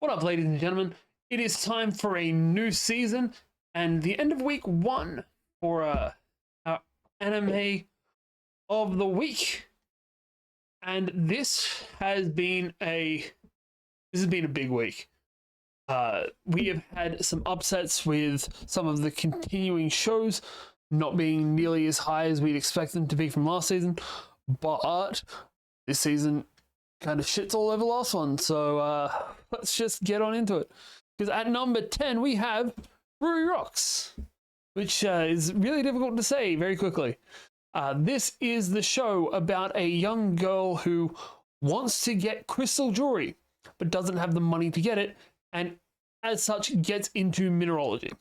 What up, ladies and gentlemen? It is time for a new season and the end of week 1 for our anime of the week. And this has been a big week. We have had some upsets with some of the continuing shows not being nearly as high as we'd expect them to be from last season, but this season kind of shits all over last one, so let's just get on into it. Because at number 10 we have Ryōri Rocks, which is really difficult to say very quickly. This is the show about a young girl who wants to get crystal jewelry but doesn't have the money to get it, and as such gets into mineralogy.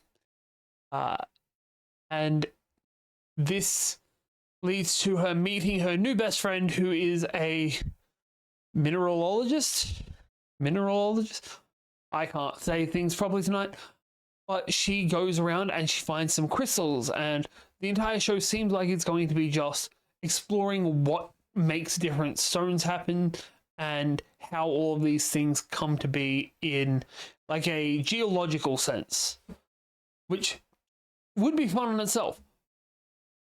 And this leads to her meeting her new best friend, who is a mineralologist. I can't say things properly tonight, but she goes around and she finds some crystals, and the entire show seems like it's going to be just exploring what makes different stones happen and how all of these things come to be in like a geological sense, which would be fun in itself.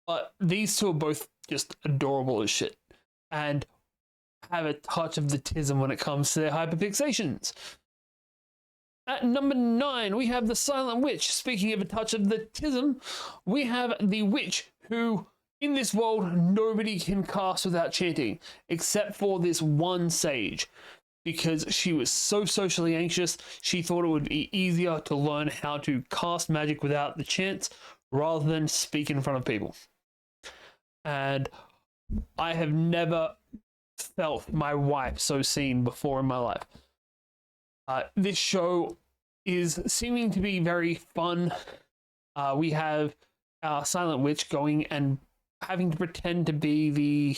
But these two are both just adorable as shit and have a touch of the tism when it comes to their hyperfixations. At number 9, we have the Silent Witch. Speaking of a touch of the tism, we have the witch who, in this world, nobody can cast without chanting, except for this one sage. Because she was so socially anxious, she thought it would be easier to learn how to cast magic without the chants, rather than speak in front of people. And I have never felt my wife so seen before in my life. This show is seeming to be very fun. We have our Silent Witch going and having to pretend to be the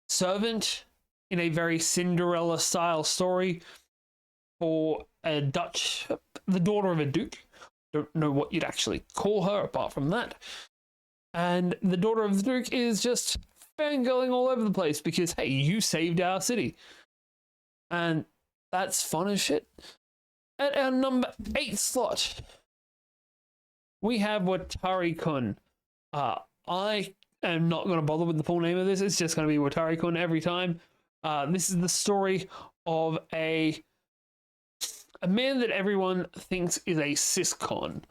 servant in a very Cinderella style story for the daughter of a duke. Don't know what you'd actually call her apart from that. And the daughter of the duke is just fangirling all over the place because, hey, you saved our city. And that's fun as shit. At our number 8 slot, we have Watari-kun. I am not going to bother with the full name of this. It's just going to be Watari-kun every time. This is the story of a man that everyone thinks is a cis-con.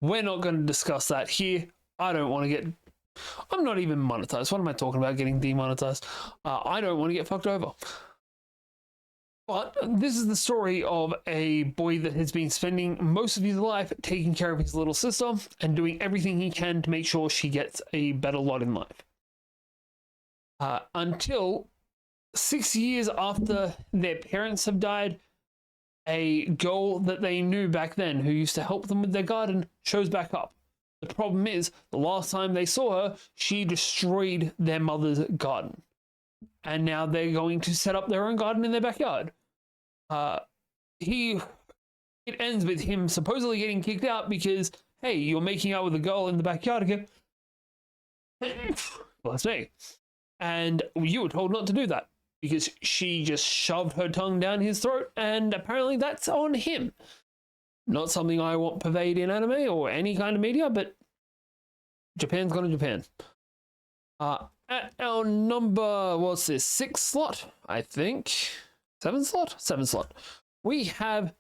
We're not going to discuss that here. I'm not even monetized. What am I talking about getting demonetized? I don't want to get fucked over. But this is the story of a boy that has been spending most of his life taking care of his little sister and doing everything he can to make sure she gets a better lot in life. Until 6 years after their parents have died, a girl that they knew back then who used to help them with their garden shows back up. The problem is, the last time they saw her, she destroyed their mother's garden. And now they're going to set up their own garden in their backyard. It ends with him supposedly getting kicked out because, hey, you're making out with a girl in the backyard again. Well, that's me. And you were told not to do that because she just shoved her tongue down his throat, and apparently that's on him. Not something I want pervade in anime or any kind of media, but Japan's gone to Japan. At our number, what's this, 6 slot, I think? 7 slot? 7 slot. We have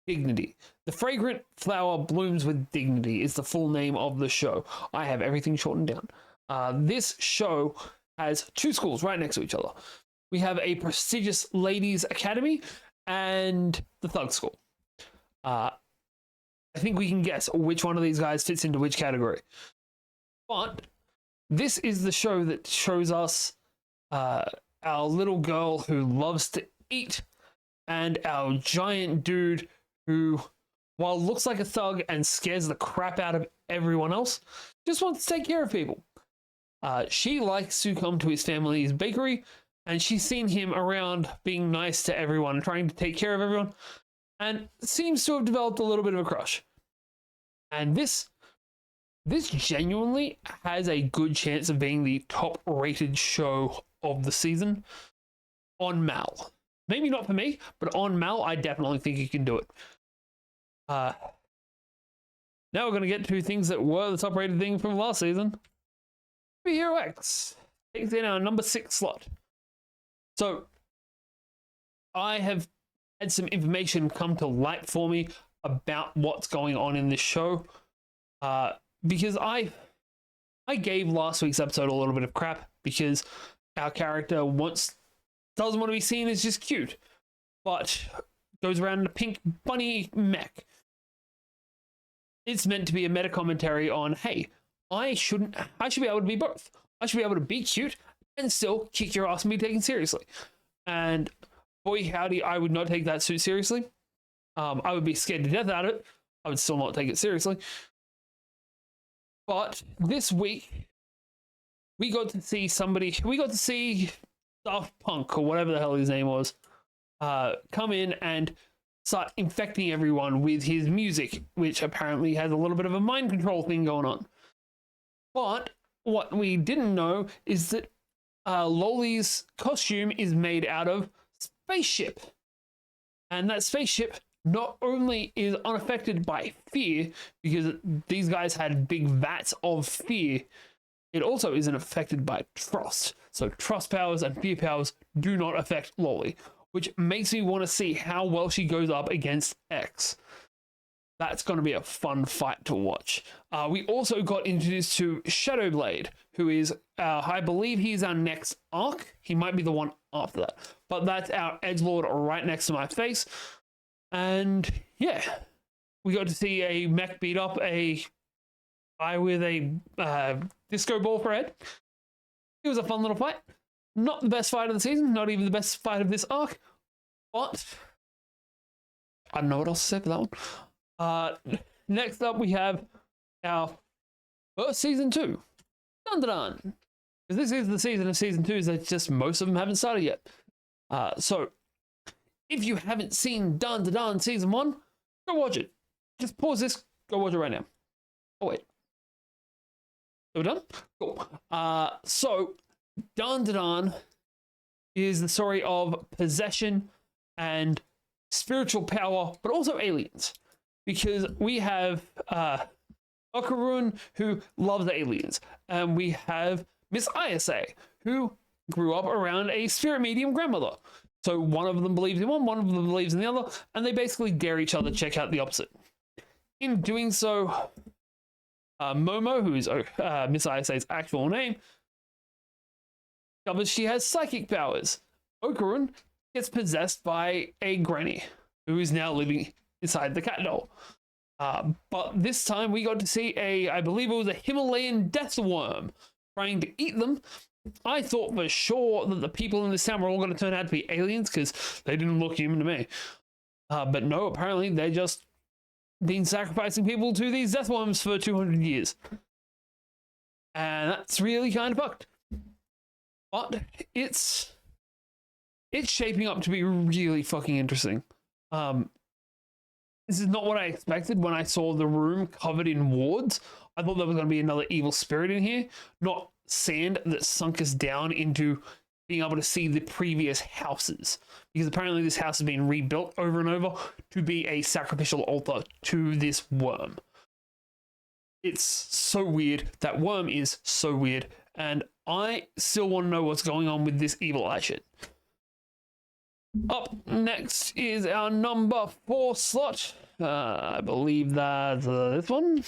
Dignity. The Fragrant Flower Blooms with Dignity is the full name of the show. I have everything shortened down. This show has 2 schools right next to each other. We have a prestigious ladies' academy and the thug school. I think we can guess which one of these guys fits into which category. But this is the show that shows us our little girl who loves to eat and our giant dude who, while looks like a thug and scares the crap out of everyone else, just wants to take care of people. She likes to come to his family's bakery, and she's seen him around being nice to everyone, trying to take care of everyone, and seems to have developed a little bit of a crush. And this genuinely has a good chance of being the top-rated show of the season on Mal. Maybe not for me, but on Mal, I definitely think you can do it. Now we're going to get to things that were the top rated thing from last season. Hero X takes in our number 6 slot. So I have had some information come to light for me about what's going on in this show. Because I gave last week's episode a little bit of crap because our character doesn't want to be seen as just cute, but goes around in a pink bunny mech. It's meant to be a meta commentary on, hey, I should be able to be both. I should be able to be cute and still kick your ass and be taken seriously. And boy, howdy, I would not take that too seriously. I would be scared to death at it. I would still not take it seriously. But this week, we got to see Daft Punk, or whatever the hell his name was, come in and start infecting everyone with his music, which apparently has a little bit of a mind control thing going on. But what we didn't know is that Loli's costume is made out of spaceship. And that spaceship not only is unaffected by fear, because these guys had big vats of fear, it also isn't affected by trust. So trust powers and fear powers do not affect Loli, which makes me want to see how well she goes up against X. That's going to be a fun fight to watch. We also got introduced to Shadowblade, who is, I believe he's our next arc. He might be the one after that. But that's our edgelord right next to my face. And yeah, we got to see a mech beat up a guy with a disco ball for a head. It was a fun little fight. Not the best fight of the season, not even the best fight of this arc, but I don't know what else to say for that one. Next up, we have our first season 2. Dun dun dun. Because this is the season of season 2s that just most of them haven't started yet. So if you haven't seen Dun dun dun season 1, go watch it. Just pause this, go watch it right now. Oh wait. Are we done? Cool. So Dun dun dun is the story of possession and spiritual power, but also aliens. Because we have Okarun, who loves aliens, and we have Miss Ayase, who grew up around a spirit medium grandmother. So one of them believes in one of them believes in the other, and they basically dare each other to check out the opposite. In doing so, Momo, who is Miss Ayase's actual name, discovers she has psychic powers. Okarun gets possessed by a granny, who is now living inside the cat doll. But this time we got to see I believe it was a Himalayan death worm trying to eat them. I thought for sure that the people in this town were all going to turn out to be aliens because they didn't look human to me. But no, apparently they're just been sacrificing people to these death worms for 200 years. And that's really kind of fucked. But it's shaping up to be really fucking interesting. This is not what I expected when I saw the room covered in wards. I thought there was going to be another evil spirit in here, not sand that sunk us down into being able to see the previous houses. Because apparently this house has been rebuilt over and over to be a sacrificial altar to this worm. It's so weird. That worm is so weird. And I still want to know what's going on with this evil eye shit. Up next is our number 4 slot. I believe that's this one.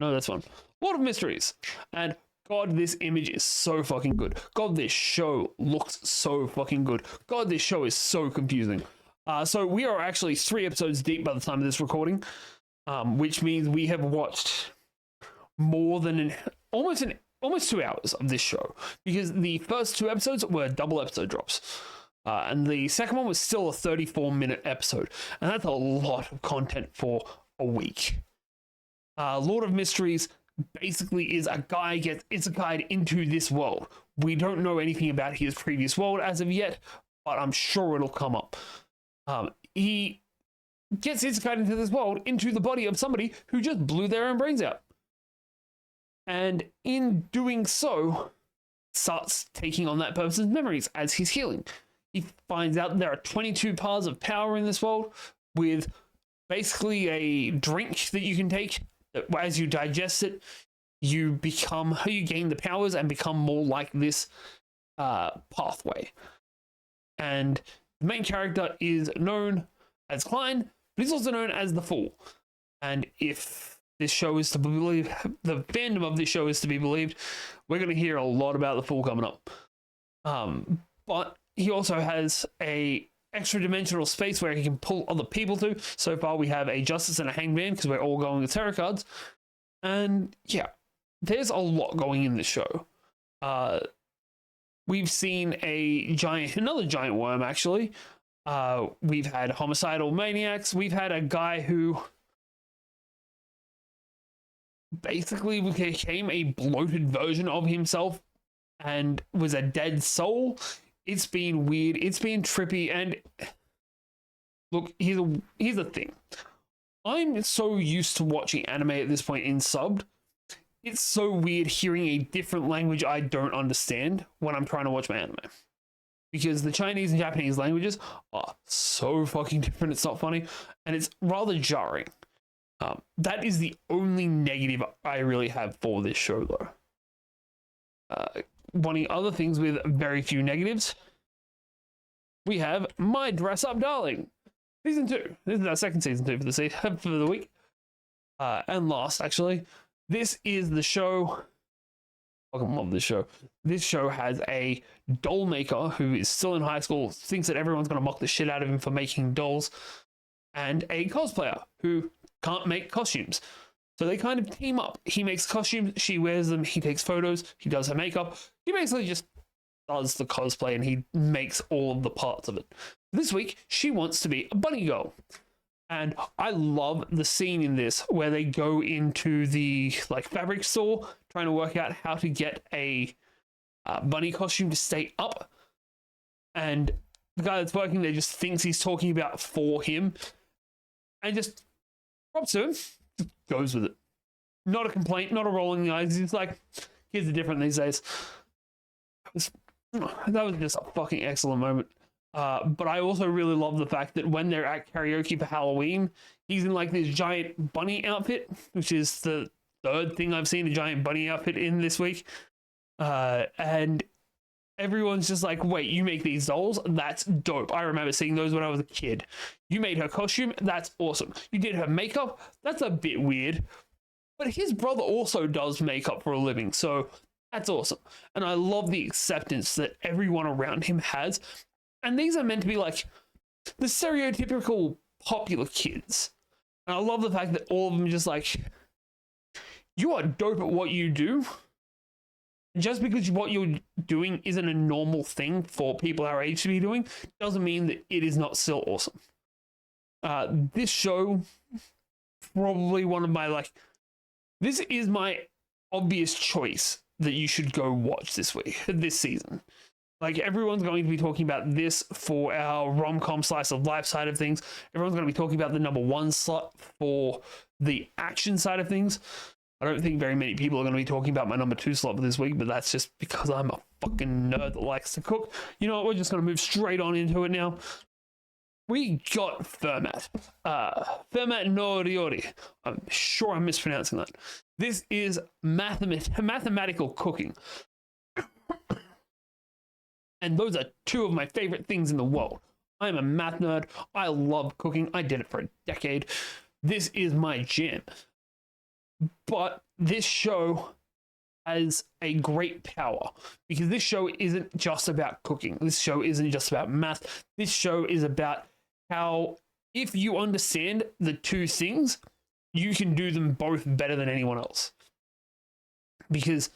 No, this one. Lord of Mysteries. And God, this image is so fucking good. God, this show looks so fucking good. God, this show is so confusing. So we are actually 3 episodes deep by the time of this recording, which means we have watched more than almost 2 hours of this show, because the first 2 episodes were double episode drops. And the second one was still a 34-minute episode. And that's a lot of content for a week. Lord of Mysteries basically is a guy gets isekai'd into this world. We don't know anything about his previous world as of yet, but I'm sure it'll come up. He gets isekai'd into this world, into the body of somebody who just blew their own brains out. And in doing so, starts taking on that person's memories as he's healing. He finds out there are 22 paths of power in this world, with basically a drink that you can take. That as you digest it, you gain the powers and become more like this pathway. And the main character is known as Klein, but he's also known as the Fool. And if this show is to be believed, the fandom of this show is to be believed, we're going to hear a lot about the Fool coming up. But he also has a extra dimensional space where he can pull other people to. So far we have a Justice and a Hanged Man because we're all going with tarot cards. And yeah, there's a lot going in this show. We've seen another giant worm actually. We've had homicidal maniacs. We've had a guy who basically became a bloated version of himself and was a dead soul. It's been weird. It's been trippy. And look, here's the thing. I'm so used to watching anime at this point in subbed. It's so weird hearing a different language I don't understand when I'm trying to watch my anime. Because the Chinese and Japanese languages are so fucking different, it's not funny. And it's rather jarring. That is the only negative I really have for this show, though. Wanting other things with very few negatives, we have My Dress Up Darling, season 2. This is our second season 2 for the week, and last actually. This is the show. I fucking love this show. This show has a doll maker who is still in high school, thinks that everyone's gonna mock the shit out of him for making dolls, and a cosplayer who can't make costumes. So they kind of team up. He makes costumes, she wears them, he takes photos, he does her makeup. He basically just does the cosplay and he makes all of the parts of it. This week, she wants to be a bunny girl. And I love the scene in this where they go into the fabric store trying to work out how to get a bunny costume to stay up. And the guy that's working there just thinks he's talking about for him and just drops to him, just goes with it. Not a complaint, not a rolling the eyes. He's like, kids are different these days. That was just a fucking excellent moment. But I also really love the fact that when they're at karaoke for Halloween, he's in this giant bunny outfit, which is the third thing I've seen a giant bunny outfit in this week. And everyone's just like, wait, you make these dolls? That's dope. I remember seeing those when I was a kid. You made her costume? That's awesome. You did her makeup? That's a bit weird. But his brother also does makeup for a living, so that's awesome. And I love the acceptance that everyone around him has. And these are meant to be the stereotypical popular kids. And I love the fact that all of them are just you are dope at what you do. Just because what you're doing isn't a normal thing for people our age to be doing, doesn't mean that it is not still awesome. This show, probably one of my, this is my obvious choice that you should go watch this season. Everyone's going to be talking about this for our rom-com slice of life side of things. Everyone's going to be talking about the number 1 slot for the action side of things. I don't think very many people are going to be talking about my number 2 slot for this week, but that's just because I'm a fucking nerd that likes to cook. You know what? We're just going to move straight on into it now. We got Fermat. Fermat no Ryōri. I'm sure I'm mispronouncing that. This is mathematical cooking. And those are 2 of my favorite things in the world. I'm a math nerd. I love cooking. I did it for a decade. This is my jam. But this show has a great power because this show isn't just about cooking. This show isn't just about math. This show is about how if you understand the 2 things, you can do them both better than anyone else. Because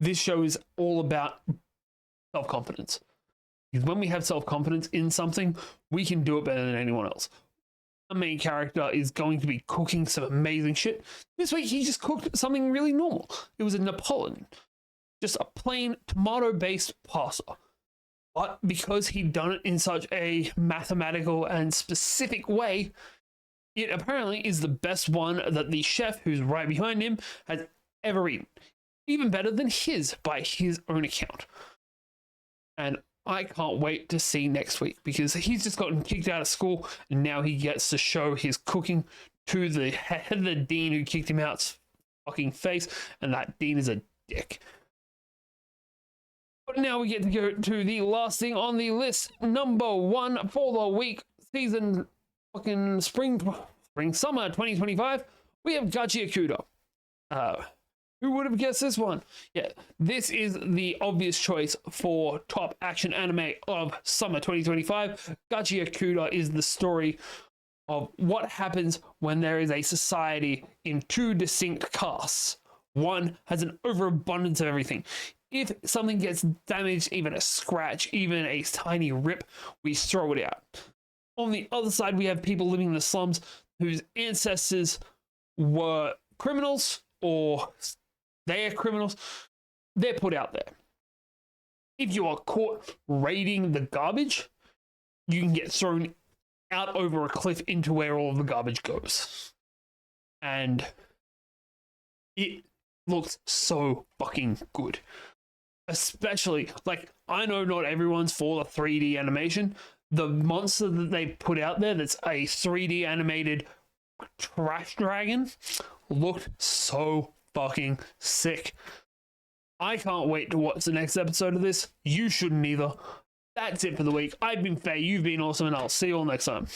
this show is all about self-confidence. Because when we have self-confidence in something, we can do it better than anyone else. Our main character is going to be cooking some amazing shit. This week, he just cooked something really normal. It was a Napoleon. Just a plain tomato-based pasta. But because he'd done it in such a mathematical and specific way, it apparently is the best one that the chef, who's right behind him, has ever eaten. Even better than his, by his own account. And I can't wait to see next week because he's just gotten kicked out of school and now he gets to show his cooking to the head of the dean who kicked him out's fucking face, and that dean is a dick. But now we get to go to the last thing on the list. Number 1 for the week, season fucking spring summer 2025. We have Gachiakuta. Who would have guessed this one? Yeah, this is the obvious choice for top action anime of summer 2025. Gachiakuta is the story of what happens when there is a society in 2 distinct castes. One has an overabundance of everything. If something gets damaged, even a scratch, even a tiny rip, we throw it out. On the other side, we have people living in the slums whose ancestors were criminals or they are criminals. They're put out there. If you are caught raiding the garbage, you can get thrown out over a cliff into where all of the garbage goes. And it looks so fucking good. Especially, like, I know not everyone's for the 3D animation. The monster that they put out there that's a 3D animated trash dragon looked so fucking sick. I can't wait to watch the next episode of this. You shouldn't either. That's it for the week. I've been Faye, you've been awesome, and I'll see you all next time.